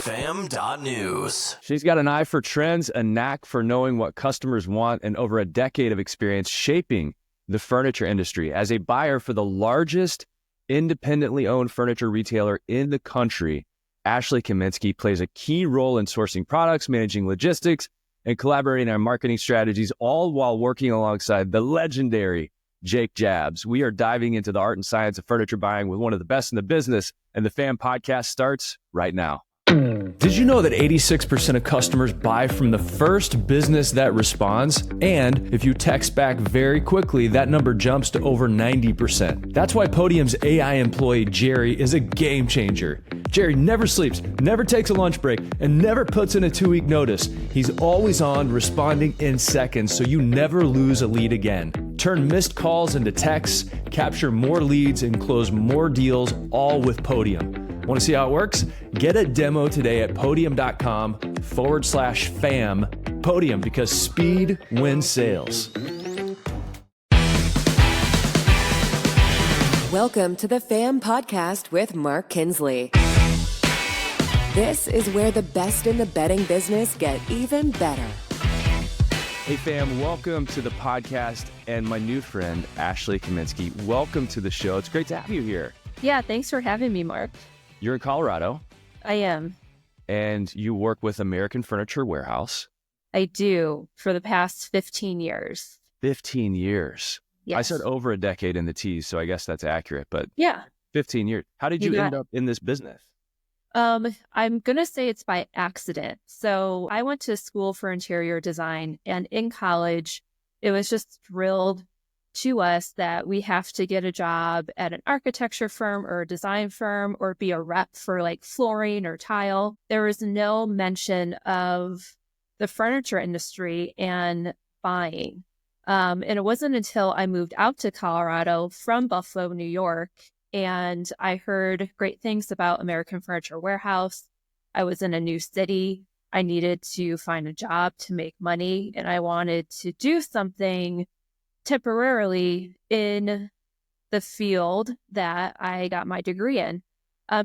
fam.news. She's got an eye for trends, a knack for knowing what customers want, and over a decade of experience shaping the furniture industry. As a buyer for the largest independently owned furniture retailer in the country, Ashley Kaminiski plays a key role in sourcing products, managing logistics, and collaborating on marketing strategies, all while working alongside the legendary Jake Jabs. We are diving into the art and science of furniture buying with one of the best in the business, and the Fam Podcast starts right now. Did you know that 86% of customers buy from the first business that responds? And if you text back very quickly, that number jumps to over 90%. That's why Podium's AI employee, Jerry, is a game changer. Jerry never sleeps, never takes a lunch break, and never puts in a 2-week notice. He's always on, responding in seconds, so you never lose a lead again. Turn missed calls into texts, capture more leads, and close more deals, all with Podium. Want to see how it works? Get a demo today at podium.com/fam. Podium, because speed wins sales. Welcome to the Fam Podcast with Mark Kinsley. This is where the best in the bedding business get even better. Hey fam, welcome to the podcast and my new friend, Ashley Kaminiski. Welcome to the show. It's great to have you here. Yeah, thanks for having me, Mark. You're in Colorado. I am. And you work with American Furniture Warehouse. I do, for the past 15 years. 15 years. Yes. I said over a decade in the T's, so I guess that's accurate, but yeah, 15 years. How did you end up in this business? I'm going to say it's by accident. So I went to school for interior design, and in college, it was just drilled to us that we have to get a job at an architecture firm or a design firm or be a rep for like flooring or tile. There was no mention of the furniture industry and buying. And it wasn't until I moved out to Colorado from Buffalo, New York, and I heard great things about American Furniture Warehouse. I was in a new city. I needed to find a job to make money, and I wanted to do something temporarily in the field that I got my degree in.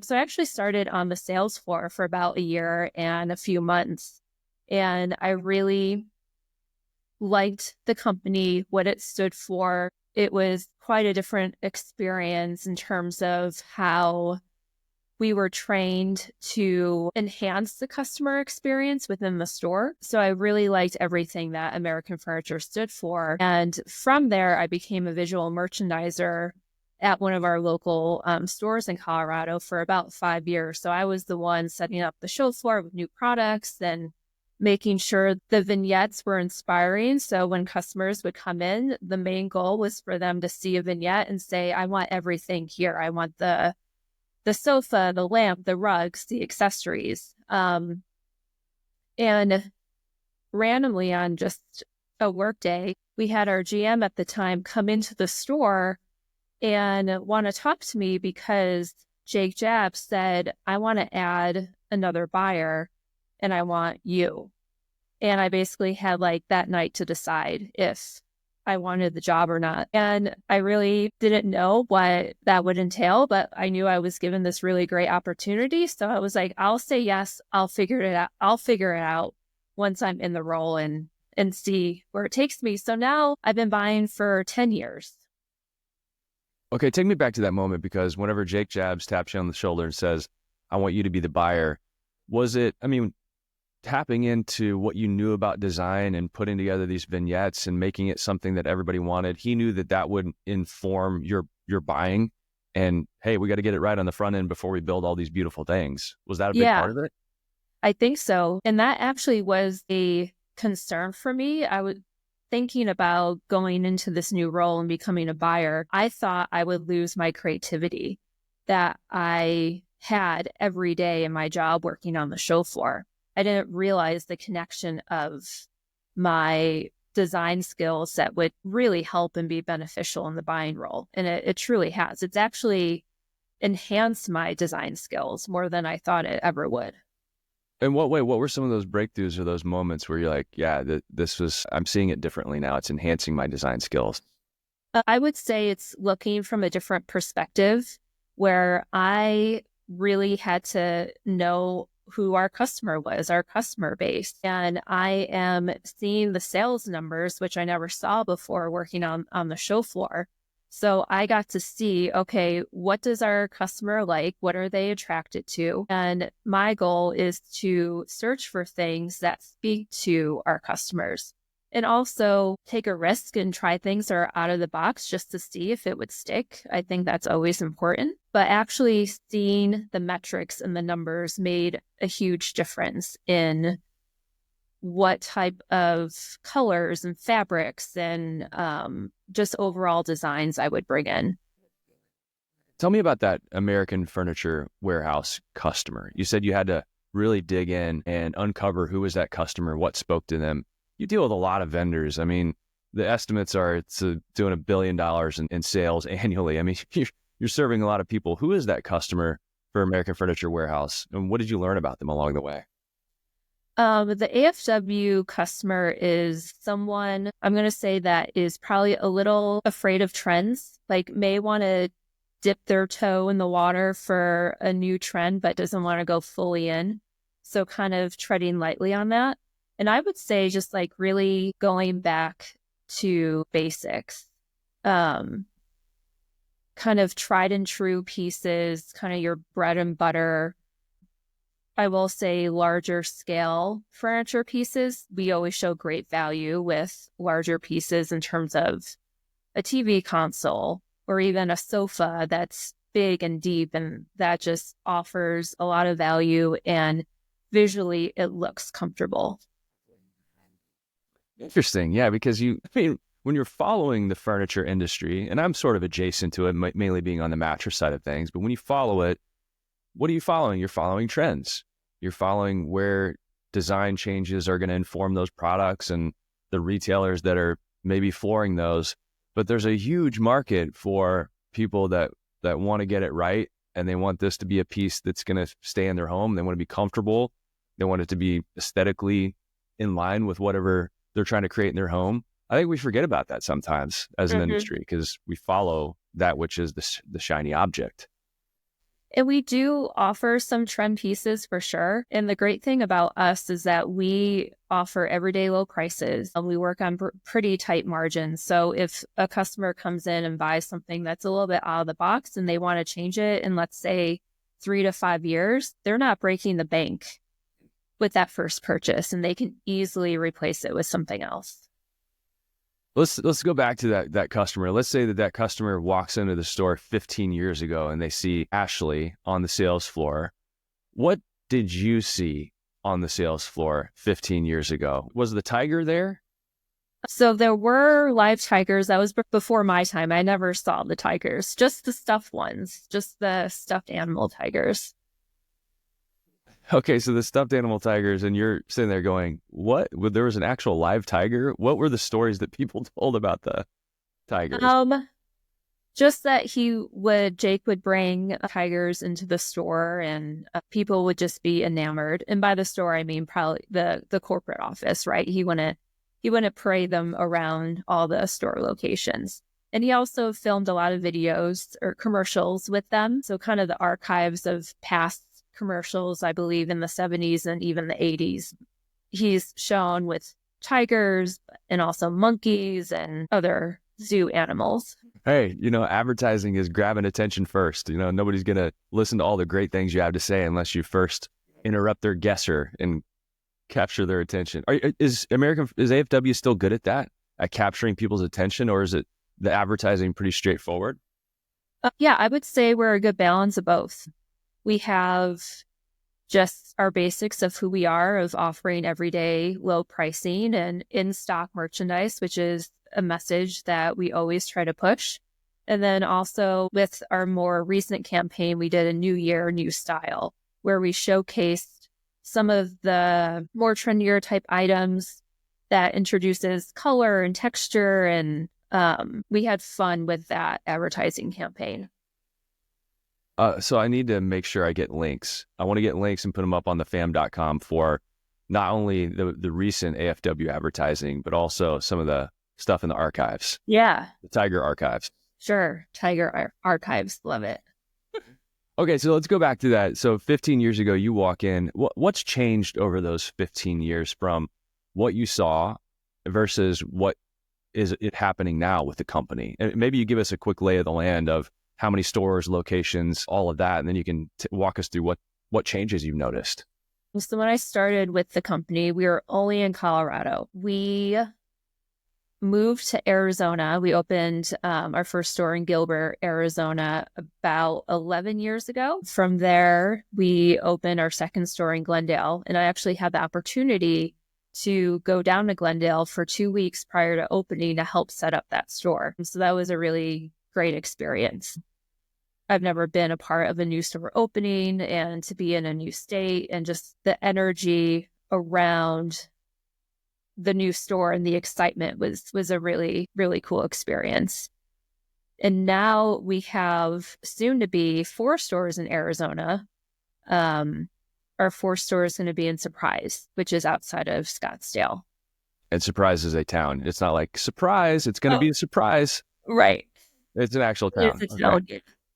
So I actually started on the sales floor for about a year and a few months. And I really liked the company, what it stood for. It was quite a different experience in terms of how we were trained to enhance the customer experience within the store. So I really liked everything that American Furniture stood for. And from there, I became a visual merchandiser at one of our local stores in Colorado for about 5 years. So I was the one setting up the show floor with new products and making sure the vignettes were inspiring. So when customers would come in, the main goal was for them to see a vignette and say, I want everything here. I want the sofa, the lamp, the rugs, the accessories. And randomly on just a work day, we had our GM at the time come into the store and want to talk to me because Jake Jabs said, I want to add another buyer and I want you. And I basically had like that night to decide if I wanted the job or not. And I really didn't know what that would entail, but I knew I was given this really great opportunity. So I was like, I'll say yes, I'll figure it out. I'll figure it out once I'm in the role and see where it takes me. So now I've been buying for 10 years. Okay, take me back to that moment, because whenever Jake Jabs taps you on the shoulder and says, I want you to be the buyer, was it, tapping into what you knew about design and putting together these vignettes and making it something that everybody wanted? He knew that would inform your buying, and hey, we got to get it right on the front end before we build all these beautiful things. Was that a big part of it? I think so. And that actually was a concern for me. I was thinking about going into this new role and becoming a buyer. I thought I would lose my creativity that I had every day in my job working on the show floor. I didn't realize the connection of my design skills that would really help and be beneficial in the buying role. And it truly has. It's actually enhanced my design skills more than I thought it ever would. In what way? What were some of those breakthroughs or those moments where you're like, yeah, I'm seeing it differently now. It's enhancing my design skills. I would say it's looking from a different perspective, where I really had to know who our customer was, our customer base. And I am seeing the sales numbers, which I never saw before working on the show floor. So I got to see, okay, what does our customer like? What are they attracted to? And my goal is to search for things that speak to our customers and also take a risk and try things that are out of the box just to see if it would stick. I think that's always important. But actually seeing the metrics and the numbers made a huge difference in what type of colors and fabrics and just overall designs I would bring in. Tell me about that American Furniture Warehouse customer. You said you had to really dig in and uncover who was that customer, what spoke to them. You deal with a lot of vendors. I mean, the estimates are it's doing $1 billion in sales annually. I mean, you're serving a lot of people. Who is that customer for American Furniture Warehouse? And what did you learn about them along the way? The AFW customer is someone, I'm going to say, that is probably a little afraid of trends, like may want to dip their toe in the water for a new trend, but doesn't want to go fully in. So kind of treading lightly on that. And I would say just like really going back to basics, kind of tried and true pieces, kind of your bread and butter. I will say larger scale furniture pieces. We always show great value with larger pieces in terms of a TV console or even a sofa that's big and deep, and that just offers a lot of value and visually it looks comfortable. Interesting. Yeah, because when you're following the furniture industry, and I'm sort of adjacent to it, mainly being on the mattress side of things, but when you follow it, what are you following? You're following trends. You're following where design changes are going to inform those products and the retailers that are maybe flooring those. But there's a huge market for people that want to get it right, and they want this to be a piece that's going to stay in their home. They want to be comfortable. They want it to be aesthetically in line with whatever they're trying to create in their home. I think we forget about that sometimes as an industry because we follow that which is the shiny object. And we do offer some trend pieces for sure. And the great thing about us is that we offer everyday low prices. We work on pretty tight margins. So if a customer comes in and buys something that's a little bit out of the box and they want to change it in, let's say, 3 to 5 years, they're not breaking the bank with that first purchase, and they can easily replace it with something else. Let's go back to that customer. Let's say that customer walks into the store 15 years ago and they see Ashley on the sales floor. What did you see on the sales floor 15 years ago? Was the tiger there? So there were live tigers. That was before my time. I never saw the tigers, just the stuffed ones, just the stuffed animal tigers. Okay, so the stuffed animal tigers, and you're sitting there going, what? There was an actual live tiger? What were the stories that people told about the tigers? Just that Jake would bring tigers into the store, and people would just be enamored. And by the store, I mean probably the corporate office, right? He wouldn't parade them around all the store locations. And he also filmed a lot of videos or commercials with them. So kind of the archives of past commercials, I believe in the 70s and even the 80s. He's shown with tigers and also monkeys and other zoo animals. Hey, advertising is grabbing attention first. Nobody's going to listen to all the great things you have to say unless you first interrupt their guesser and capture their attention. Is AFW still good at that, at capturing people's attention, or is it the advertising pretty straightforward? Yeah, I would say we're a good balance of both. We have just our basics of who we are, of offering everyday low pricing and in-stock merchandise, which is a message that we always try to push. And then also with our more recent campaign, we did a new year, new style, where we showcased some of the more trendier type items that introduces color and texture. And we had fun with that advertising campaign. So I need to make sure I get links. I want to get links and put them up on thefam.com for not only the recent AFW advertising, but also some of the stuff in the archives. Yeah. The Tiger archives. Sure. Tiger archives. Love it. Okay, so let's go back to that. So 15 years ago, you walk in. What's changed over those 15 years from what you saw versus what is it happening now with the company? And maybe you give us a quick lay of the land of how many stores, locations, all of that, and then you can walk us through what changes you've noticed. So when I started with the company, we were only in Colorado. We moved to Arizona. We opened our first store in Gilbert, Arizona, about 11 years ago. From there, we opened our second store in Glendale. And I actually had the opportunity to go down to Glendale for 2 weeks prior to opening to help set up that store. So that was a really great experience. I've never been a part of a new store opening, and to be in a new state and just the energy around the new store and the excitement was a really, really cool experience. And now we have soon to be 4 stores in Arizona. Our 4th store is going to be in Surprise, which is outside of Scottsdale. And Surprise is a town. It's not like surprise. It's going to be a surprise. Right. It's an actual town. It's a town.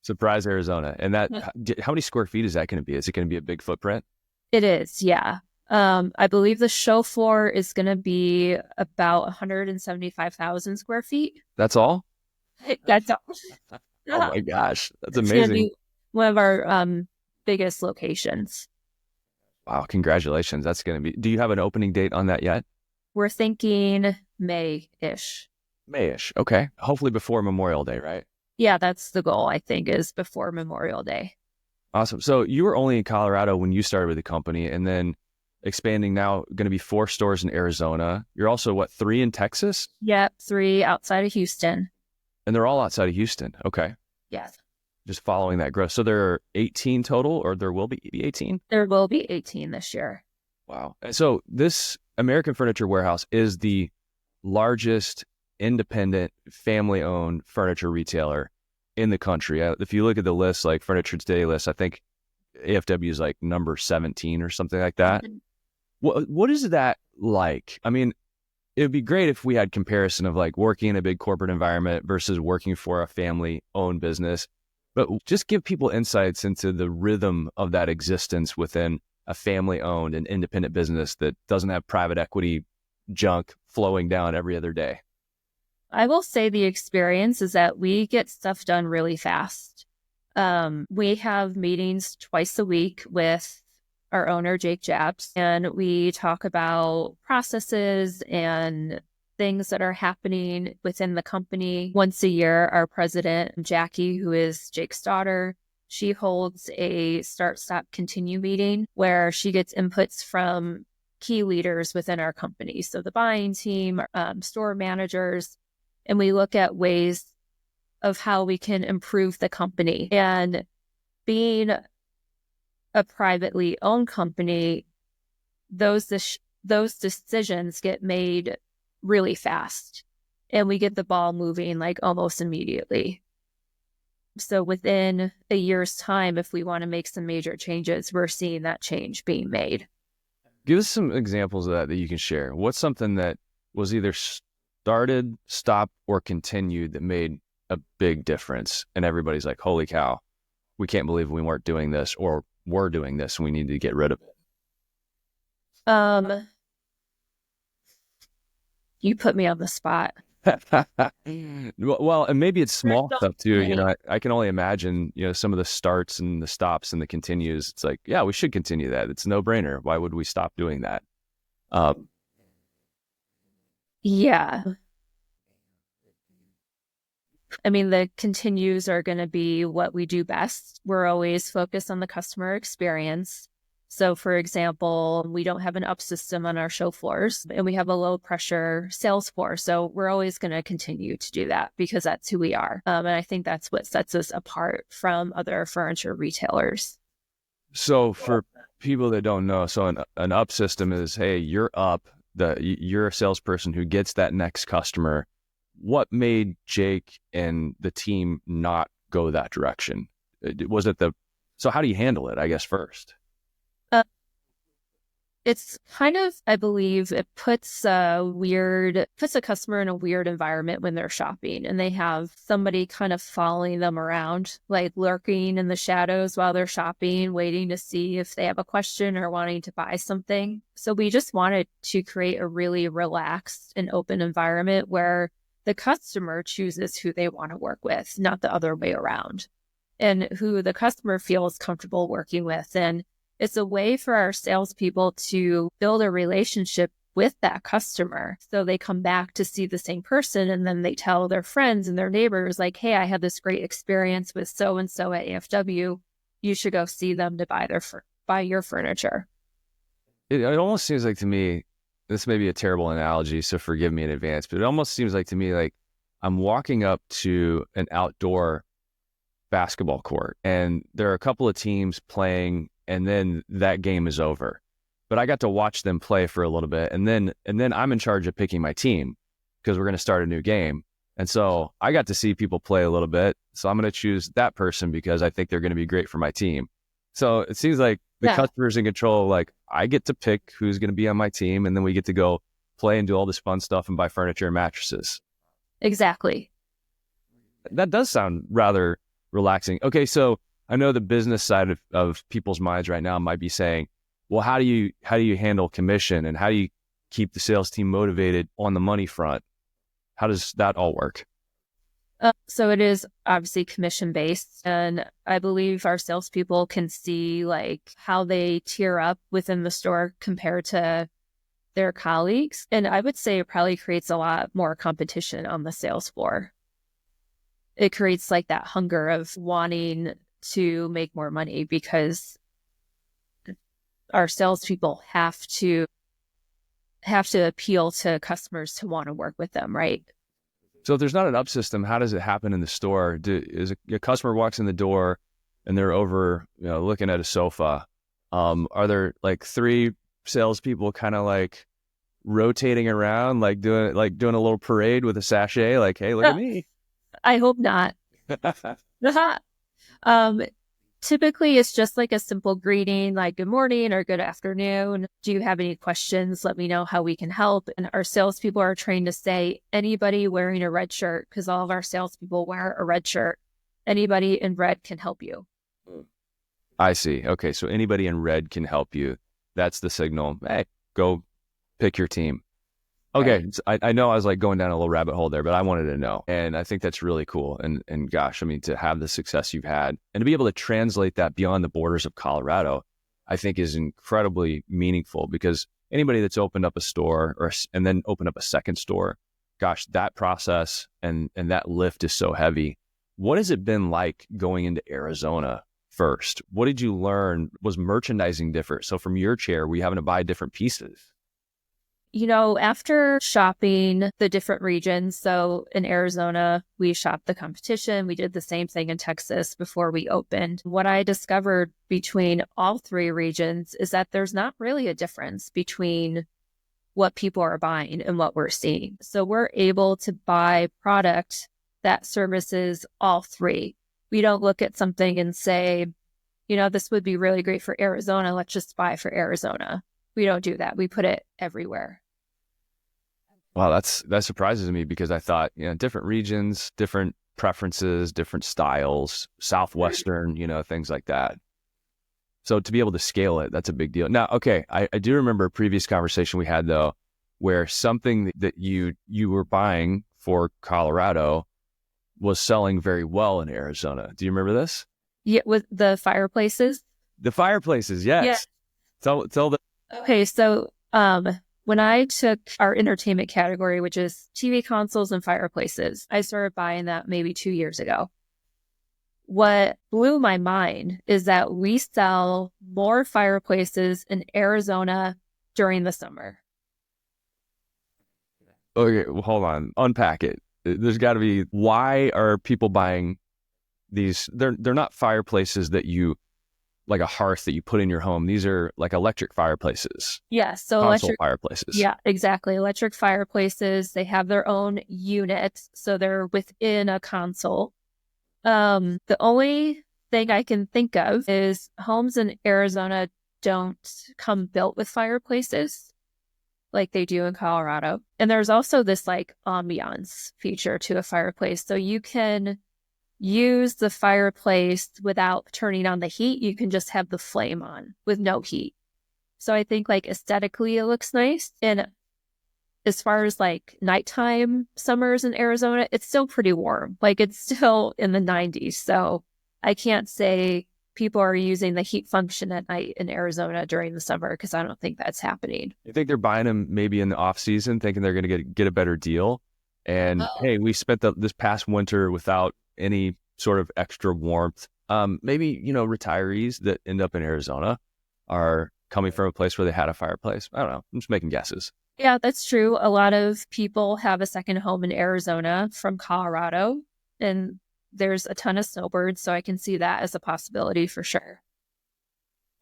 Surprise, Arizona. And that, how many square feet is that going to be? Is it going to be a big footprint? It is, yeah. I believe the show floor is going to be about 175,000 square feet. That's all? That's all. Oh my gosh, that's It's gonna amazing. be one of our biggest locations. Wow, congratulations. That's going to be, do you have an opening date on that yet? We're thinking May-ish. May-ish. Okay. Hopefully before Memorial Day, right? Yeah, that's the goal, I think, is before Memorial Day. Awesome. So you were only in Colorado when you started with the company, and then expanding now, going to be 4 stores in Arizona. You're also, 3 in Texas? Yep, 3 outside of Houston. And they're all outside of Houston. Okay. Yes. Just following that growth. So there are 18 total, or there will be 18? There will be 18 this year. Wow. And so this American Furniture Warehouse is the largest independent family-owned furniture retailer in the country. If you look at the list, like Furniture Today list, I think AFW is like number 17 or something like that. What is that like? I mean, it would be great if we had comparison of like working in a big corporate environment versus working for a family-owned business, but just give people insights into the rhythm of that existence within a family-owned and independent business that doesn't have private equity junk flowing down every other day. I will say the experience is that we get stuff done really fast. We have meetings twice a week with our owner, Jake Japs, and we talk about processes and things that are happening within the company. Once a year, our president, Jackie, who is Jake's daughter, she holds a start, stop, continue meeting where she gets inputs from key leaders within our company. So the buying team, store managers, and we look at ways of how we can improve the company. And being a privately owned company, those decisions get made really fast, and we get the ball moving like almost immediately. So within a year's time, if we want to make some major changes, we're seeing that change being made. Give us some examples of that you can share. What's something that was either started, stopped, or continued that made a big difference? And everybody's like, holy cow, we can't believe we weren't doing this, or we're doing this and we need to get rid of it. You put me on the spot. Well, and maybe it's small stuff too. You know, I can only imagine, some of the starts and the stops and the continues. It's like, yeah, we should continue that. It's a no-brainer. Why would we stop doing that? Yeah. I mean, the continues are going to be what we do best. We're always focused on the customer experience. So, for example, we don't have an up system on our show floors, and we have a low pressure sales floor. So we're always going to continue to do that because that's who we are. And I think that's what sets us apart from other furniture retailers. So for people that don't know, so an up system is, hey, you're up, you're a salesperson who gets that next customer. What made Jake and the team not go that direction? So how do you handle it, I guess, first? It's kind of, I believe, it puts a customer in a weird environment when they're shopping and they have somebody kind of following them around, like lurking in the shadows while they're shopping, waiting to see if they have a question or wanting to buy something. So we just wanted to create a really relaxed and open environment where the customer chooses who they want to work with, not the other way around, and who the customer feels comfortable working with. And it's a way for our salespeople to build a relationship with that customer. So they come back to see the same person and then they tell their friends and their neighbors like, hey, I had this great experience with so-and-so at AFW. You should go see them to buy your furniture. It almost seems like to me, this may be a terrible analogy, so forgive me in advance, but it almost seems like to me like I'm walking up to an outdoor basketball court and there are a couple of teams playing and then that game is over. But I got to watch them play for a little bit and then I'm in charge of picking my team because we're going to start a new game. And so I got to see people play a little bit. So I'm going to choose that person because I think they're going to be great for my team. So it seems like the customer's in control. Like I get to pick who's going to be on my team and then we get to go play and do all this fun stuff and buy furniture and mattresses. Exactly. That does sound rather relaxing. Okay, so I know the business side of people's minds right now might be saying, well, how do you handle commission and how do you keep the sales team motivated on the money front? How does that all work? So it is obviously commission based, and I believe our salespeople can see like how they tier up within the store compared to their colleagues. And I would say it probably creates a lot more competition on the sales floor. It creates like that hunger of wanting to make more money because our salespeople have to appeal to customers to want to work with them, right? So if there's not an up system, how does it happen in the store? Is a customer walks in the door and they're over, looking at a sofa? Are there like three salespeople kind of like rotating around, like doing a little parade with a sachet, like, hey, look at me? I hope not. Typically, it's just like a simple greeting, like good morning or good afternoon. Do you have any questions? Let me know how we can help. And our salespeople are trained to say anybody wearing a red shirt, because all of our salespeople wear a red shirt. Anybody in red can help you. I see. Okay, so anybody in red can help you. That's the signal. Hey, go pick your team. Okay, so I know I was like going down a little rabbit hole there, but I wanted to know. And I think that's really cool. And gosh, I mean, to have the success you've had and to be able to translate that beyond the borders of Colorado, I think is incredibly meaningful because anybody that's opened up a store and then opened up a second store, gosh, that process and that lift is so heavy. What has it been like going into Arizona first? What did you learn? Was merchandising different? So from your chair, were you having to buy different pieces? After shopping the different regions, so in Arizona, we shopped the competition. We did the same thing in Texas before we opened. What I discovered between all three regions is that there's not really a difference between what people are buying and what we're seeing. So we're able to buy product that services all three. We don't look at something and say, this would be really great for Arizona. Let's just buy for Arizona. We don't do that. We put it everywhere. Wow, that surprises me because I thought, different regions, different preferences, different styles, Southwestern, things like that. So to be able to scale it, that's a big deal. Now, okay, I do remember a previous conversation we had though, where something that you were buying for Colorado was selling very well in Arizona. Do you remember this? Yeah, with the fireplaces? The fireplaces, yes. Yeah. Tell the... Okay, so when I took our entertainment category, which is TV consoles and fireplaces, I started buying that maybe 2 years ago. What blew my mind is that we sell more fireplaces in Arizona during the summer. Okay, well, hold on. Unpack it. There's got to be, why are people buying these? They're not fireplaces that you, like a hearth that you put in your home. These are like electric fireplaces. Yeah, so electric fireplaces. Yeah, exactly. Electric fireplaces. They have their own unit, so they're within a console. The only thing I can think of is homes in Arizona don't come built with fireplaces like they do in Colorado. And there's also this like ambiance feature to a fireplace. So you can use the fireplace without turning on the heat. You can just have the flame on with no heat. So I think like aesthetically it looks nice. And as far as like nighttime summers in Arizona, it's still pretty warm. Like it's still in the 90s. So I can't say people are using the heat function at night in Arizona during the summer, because I don't think that's happening. I think they're buying them maybe in the off season, thinking they're going to get a better deal. And hey, we spent this past winter without any sort of extra warmth. Maybe, retirees that end up in Arizona are coming from a place where they had a fireplace. I don't know. I'm just making guesses. Yeah, that's true. A lot of people have a second home in Arizona from Colorado, and there's a ton of snowbirds, so I can see that as a possibility for sure.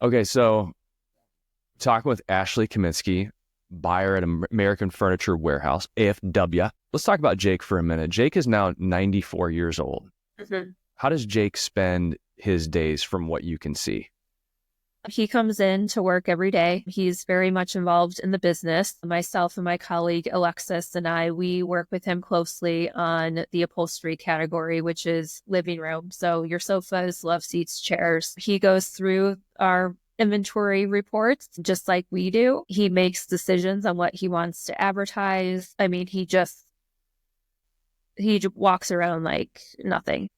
Okay, so talking with Ashley Kaminiski, buyer at American Furniture Warehouse, AFW. Let's talk about Jake for a minute. Jake is now 94 years old. Mm-hmm. How does Jake spend his days from what you can see? He comes in to work every day. He's very much involved in the business. Myself and my colleague, Alexis, and we work with him closely on the upholstery category, which is living room. So your sofas, love seats, chairs. He goes through our inventory reports just like we do. He makes decisions on what he wants to advertise. I mean, he walks around like nothing.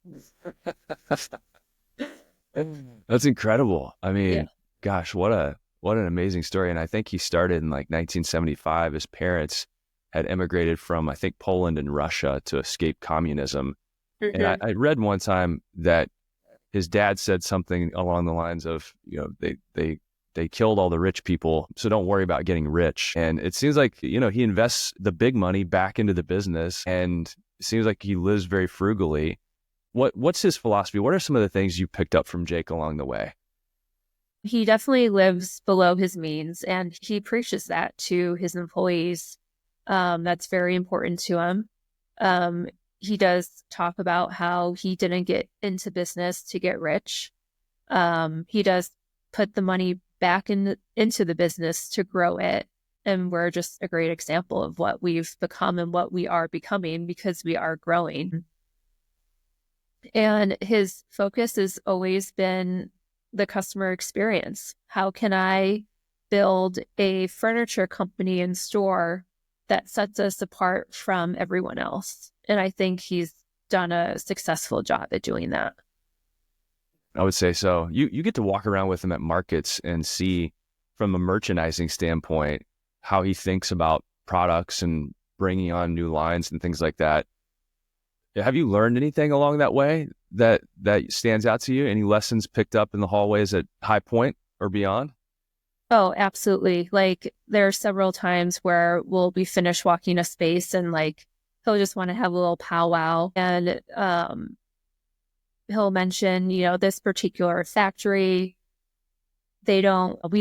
That's incredible. I mean, yeah. Gosh, what an amazing story. And I think he started in like 1975. His parents had immigrated from, I think, Poland and Russia to escape communism. Mm-hmm. And I read one time that his dad said something along the lines of, they killed all the rich people, so don't worry about getting rich. And it seems like, he invests the big money back into the business, and it seems like he lives very frugally. What's his philosophy? What are some of the things you picked up from Jake along the way? He definitely lives below his means, and he preaches that to his employees. That's very important to him. He does talk about how he didn't get into business to get rich. He does put the money back into the business to grow it. And we're just a great example of what we've become and what we are becoming because we are growing. And his focus has always been the customer experience. How can I build a furniture company and store that sets us apart from everyone else? And I think he's done a successful job at doing that. I would say so. You get to walk around with him at markets and see from a merchandising standpoint how he thinks about products and bringing on new lines and things like that. Have you learned anything along that way that stands out to you? Any lessons picked up in the hallways at High Point or beyond? Oh, absolutely. Like there are several times where we'll be finished walking a space and like he'll just want to have a little powwow, and he'll mention, this particular factory, we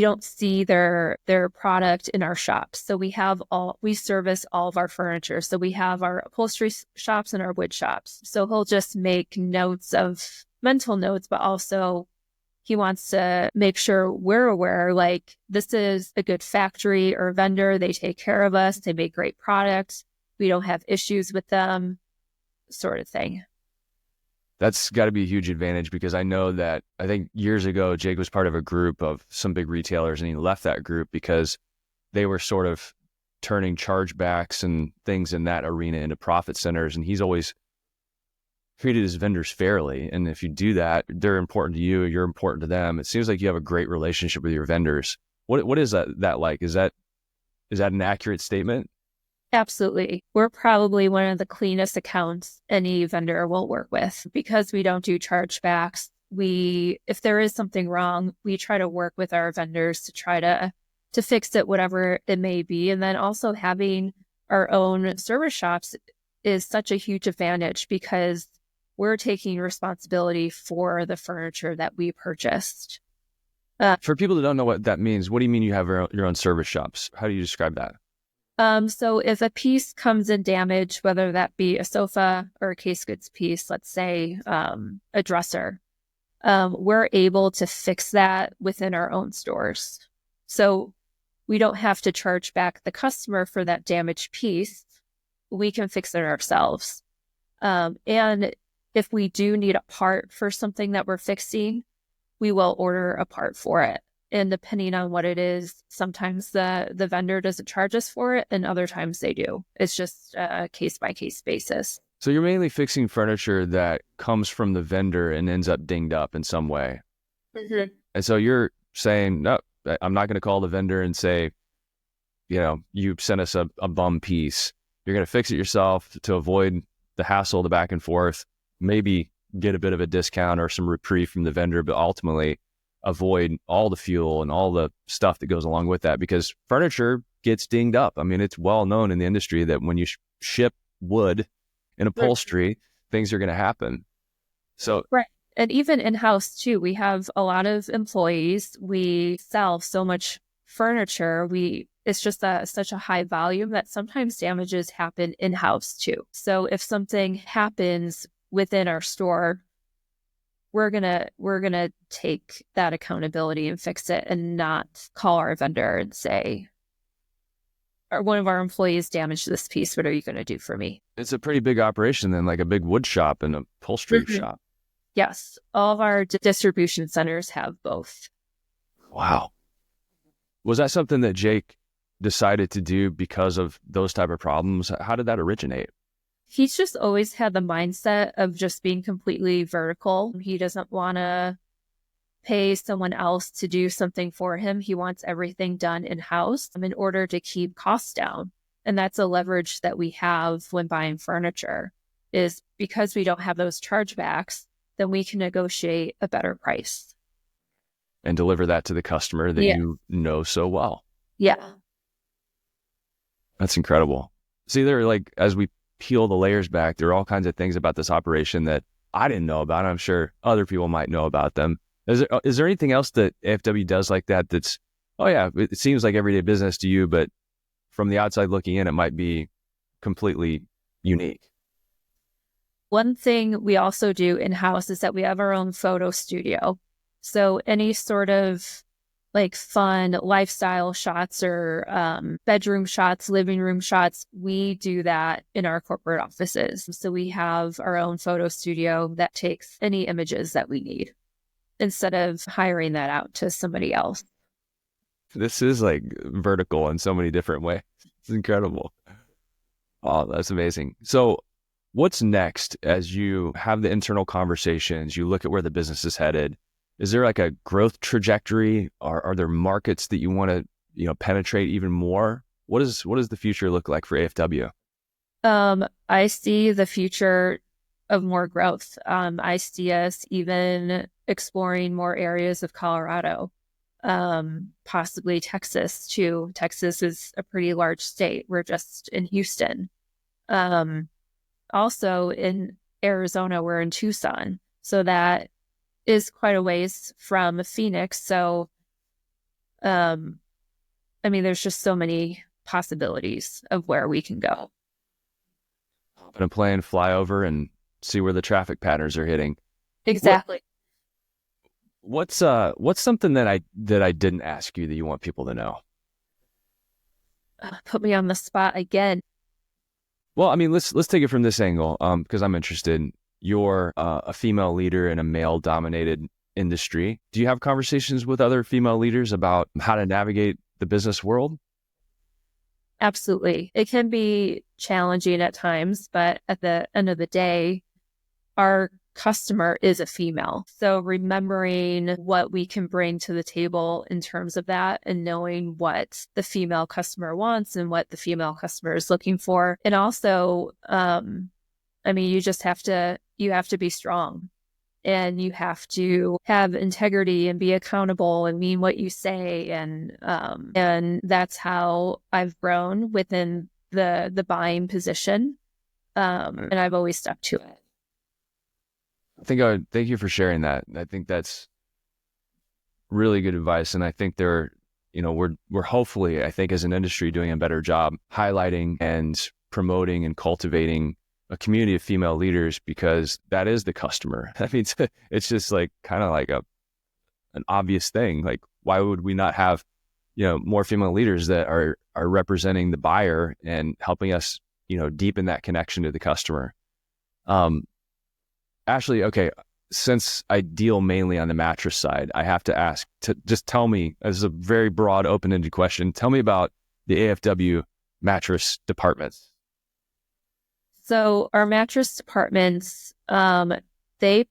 don't see their product in our shops. So we service all of our furniture. So we have our upholstery shops and our wood shops. So he'll just make mental notes, but also he wants to make sure we're aware, like this is a good factory or vendor. They take care of us. They make great products. We don't have issues with them, sort of thing. That's got to be a huge advantage, because I think years ago, Jake was part of a group of some big retailers, and he left that group because they were sort of turning chargebacks and things in that arena into profit centers. And he's always treated his vendors fairly. And if you do that, they're important to you, you're important to them. It seems like you have a great relationship with your vendors. What is that like? Is that an accurate statement? Absolutely. We're probably one of the cleanest accounts any vendor will work with, because we don't do chargebacks. If there is something wrong, we try to work with our vendors to try to fix it, whatever it may be. And then also having our own service shops is such a huge advantage, because we're taking responsibility for the furniture that we purchased. For people that don't know what that means, what do you mean you have your own service shops? How do you describe that? So if a piece comes in damaged, whether that be a sofa or a case goods piece, let's say a dresser, we're able to fix that within our own stores. So we don't have to charge back the customer for that damaged piece. We can fix it ourselves. And if we do need a part for something that we're fixing, we will order a part for it. And depending on what it is, sometimes the vendor doesn't charge us for it, and other times they do. It's just a case-by-case basis. So you're mainly fixing furniture that comes from the vendor and ends up dinged up in some way. Mm-hmm. And so you're saying, no, I'm not going to call the vendor and say, you sent us a bum piece. You're going to fix it yourself to avoid the hassle, the back and forth, maybe get a bit of a discount or some reprieve from the vendor, but ultimately avoid all the fuel and all the stuff that goes along with that, because furniture gets dinged up. I mean, it's well known in the industry that when you ship wood and upholstery, things are going to happen. So, right. And even in-house too, we have a lot of employees. We sell so much furniture. It's just such a high volume that sometimes damages happen in-house too. So if something happens within our store, we're gonna take that accountability and fix it, and not call our vendor and say, or one of our employees damaged this piece, what are you going to do for me? It's a pretty big operation then, like a big wood shop and a upholstery shop. Yes. All of our distribution centers have both. Wow. Was that something that Jake decided to do because of those type of problems? How did that originate? He's just always had the mindset of just being completely vertical. He doesn't want to pay someone else to do something for him. He wants everything done in-house in order to keep costs down. And that's a leverage that we have when buying furniture, is because we don't have those chargebacks, then we can negotiate a better price. And deliver that to the customer that you know so well. Yeah. That's incredible. See, as we peel the layers back, there are all kinds of things about this operation that I didn't know about. I'm sure other people might know about them. Is there anything else that AFW does like that that's, it seems like everyday business to you, but from the outside looking in, it might be completely unique? One thing we also do in-house is that we have our own photo studio. So any sort of like fun lifestyle shots or bedroom shots, living room shots, we do that in our corporate offices. So we have our own photo studio that takes any images that we need, instead of hiring that out to somebody else. This is like vertical in so many different ways. It's incredible. Oh, that's amazing. So what's next as you have the internal conversations, you look at where the business is headed? Is there like a growth trajectory? Are there markets that you want to, penetrate even more? What does the future look like for AFW? I see the future of more growth. I see us even exploring more areas of Colorado, possibly Texas too. Texas is a pretty large state. We're just in Houston. Also in Arizona, we're in Tucson. So that is quite a ways from Phoenix. So, there's just so many possibilities of where we can go. Hop in a plane, fly over, and see where the traffic patterns are hitting. Exactly. What's something that I didn't ask you that you want people to know? Put me on the spot again. Well, let's take it from this angle, because I'm interested. You're a female leader in a male-dominated industry. Do you have conversations with other female leaders about how to navigate the business world? Absolutely. It can be challenging at times, but at the end of the day, our customer is a female. So remembering what we can bring to the table in terms of that, and knowing what the female customer wants and what the female customer is looking for. And also, you have to be strong, and you have to have integrity and be accountable and mean what you say. And that's how I've grown within the buying position. And I've always stuck to it. Thank you for sharing that. I think that's really good advice. And I think we're hopefully, I think as an industry, doing a better job highlighting and promoting and cultivating a community of female leaders because that is the customer. I mean, it's just like kind of like an obvious thing. Like, why would we not have, more female leaders that are representing the buyer and helping us, deepen that connection to the customer? Ashley, okay, since I deal mainly on the mattress side, I have to ask to just tell me, as a very broad, open-ended question, tell me about the AFW mattress departments. So our mattress departments, they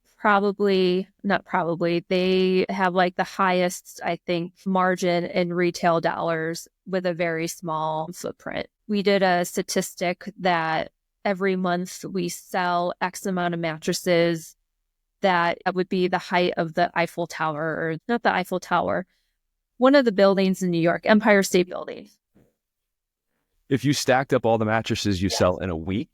they have like the highest, I think, margin in retail dollars with a very small footprint. We did a statistic that every month we sell X amount of mattresses that would be the height of the Eiffel Tower, or not the Eiffel Tower, one of the buildings in New York, Empire State Building. If you stacked up all the mattresses you sell in a week?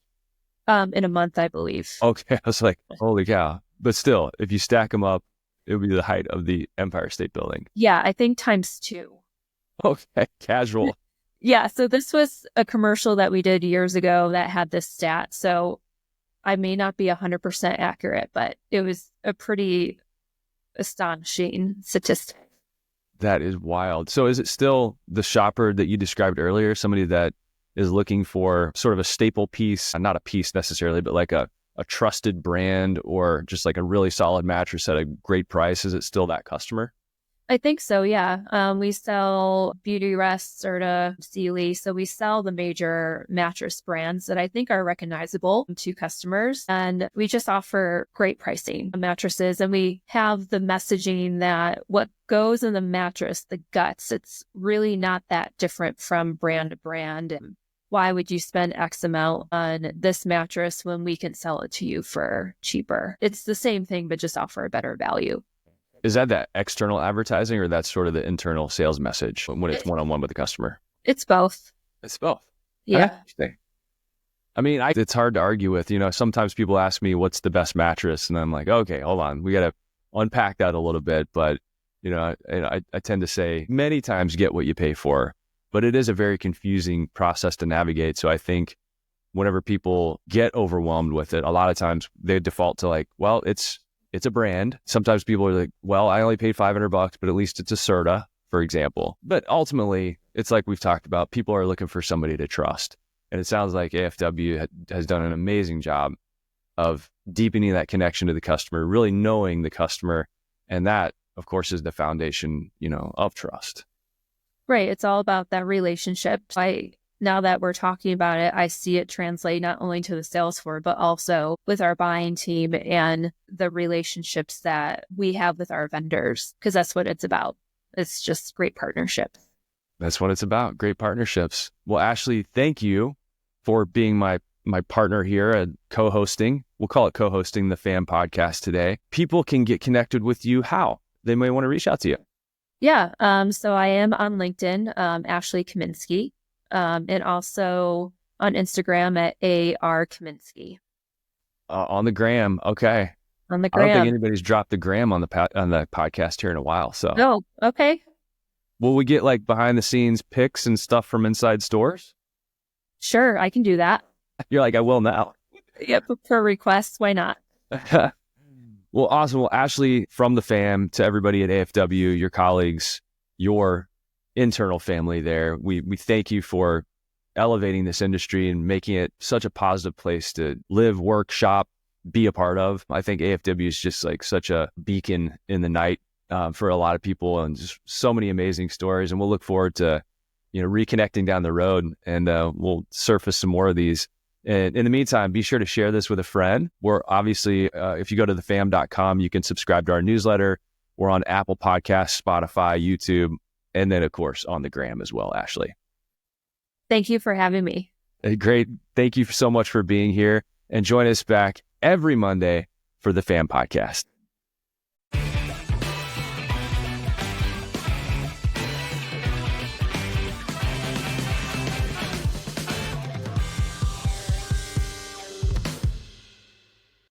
In a month, I believe. Okay, I was like, holy cow. But still, if you stack them up, it would be the height of the Empire State Building. Yeah, I think times 2. Okay, casual. Yeah, so this was a commercial that we did years ago that had this stat. So I may not be 100% accurate, but it was a pretty astonishing statistic. That is wild. So is it still the shopper that you described earlier, somebody that is looking for sort of a staple piece, not a piece necessarily, but like a trusted brand or just like a really solid mattress at a great price? Is it still that customer? I think so, yeah. We sell Beauty Rest, Serta, Sealy. So we sell the major mattress brands that I think are recognizable to customers. And we just offer great pricing on mattresses. And we have the messaging that what goes in the mattress, the guts, it's really not that different from brand to brand. And why would you spend X amount on this mattress when we can sell it to you for cheaper? It's the same thing, but just offer a better value. Is that external advertising, or that's sort of the internal sales message when it's one-on-one with the customer? It's both. It's both. Yeah. I mean, it's hard to argue with. Sometimes people ask me what's the best mattress, and I'm like, okay, hold on, we got to unpack that a little bit. But I tend to say many times get what you pay for, but it is a very confusing process to navigate. So I think whenever people get overwhelmed with it, a lot of times they default to like, well, it's a brand. Sometimes people are like, well, I only paid $500, but at least it's a Serta, for example. But ultimately, it's like we've talked about, people are looking for somebody to trust. And it sounds like AFW has done an amazing job of deepening that connection to the customer, really knowing the customer. And that, of course, is the foundation, of trust. Right. It's all about that relationship. Now that we're talking about it, I see it translate not only to the sales floor, but also with our buying team and the relationships that we have with our vendors, because that's what it's about. It's just great partnerships. That's what it's about. Great partnerships. Well, Ashley, thank you for being my partner here at co-hosting. We'll call it co-hosting the FAM podcast today. People can get connected with you. How? They may want to reach out to you. Yeah. So I am on LinkedIn, Ashley Kaminiski. And also on Instagram at AR Kaminiski. On the gram. Okay. On the gram. I don't think anybody's dropped the gram on the podcast here in a while. So. Oh, okay. Will we get like behind the scenes pics and stuff from inside stores? Sure. I can do that. You're like, I will now. Yep. Per request. Why not? Well, awesome. Well, Ashley, from the FAM, to everybody at AFW, your colleagues, your internal family there, we thank you for elevating this industry and making it such a positive place to live, work, shop, be a part of. I think AFW is just like such a beacon in the night for a lot of people, and just so many amazing stories. And we'll look forward to reconnecting down the road, and we'll surface some more of these. And in the meantime, be sure to share this with a friend. We're obviously, if you go to thefam.com, you can subscribe to our newsletter. We're on Apple Podcasts, Spotify, YouTube, and then, of course, on the gram as well, Ashley. Thank you for having me. Great. Thank you so much for being here. And join us back every Monday for the FAM podcast.